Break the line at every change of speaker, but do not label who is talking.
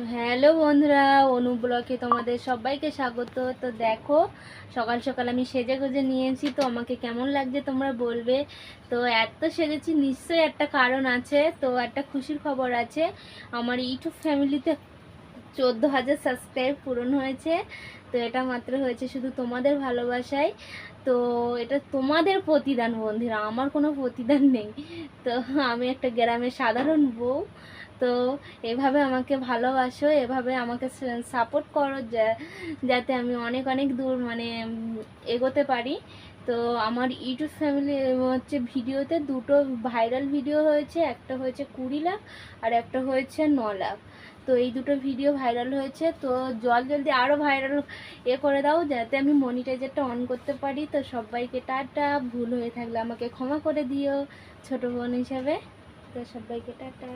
Hello বন্ধুরা, অনু ব্লগে তোমাদের সবাইকে স্বাগত। তো দেখো, সকাল সকাল আমি সেজে গুজে নিয়েছি, তো আমাকে কেমন লাগছে তোমরা বলবে। তো এত সেজেছি নিশ্চয়ই একটা কারণ আছে, তো একটা খুশির খবর আছে। আমার ইউটিউব ফ্যামিলিতে 14,000 সাবস্ক্রাইব পূরণ হয়েছে। তো এটা মাত্র হয়েছে শুধু তোমাদের ভালোবাসায়। তো এটা তোমাদের প্রতিদান বন্ধুরা, আমার কোনো প্রতিদান নেই। তো আমি একটা গ্রামের সাধারণ বউ। তো এভাবে আমাকে ভালোবাসো, এভাবে আমাকে সাপোর্ট করো, যাতে আমি অনেক অনেক দূর এগোতে পারি। তো আমার ইউটিউব ফ্যামিলি হচ্ছে ভিডিওতে দুটো ভাইরাল ভিডিও হয়েছে, একটা হয়েছে 20 লাখ আর একটা হয়েছে 9 লাখ। তো এই দুটো ভিডিও ভাইরাল হয়েছে, তো জলদি আরও ভাইরাল করে দাও যাতে আমি মনিটাইজারটা অন করতে পারি। তো সবাইকে টাটা, ভুল হয়ে থাকলে আমাকে ক্ষমা করে দিও ছোট বোন হিসাবে। তো সবাইকে টাটা।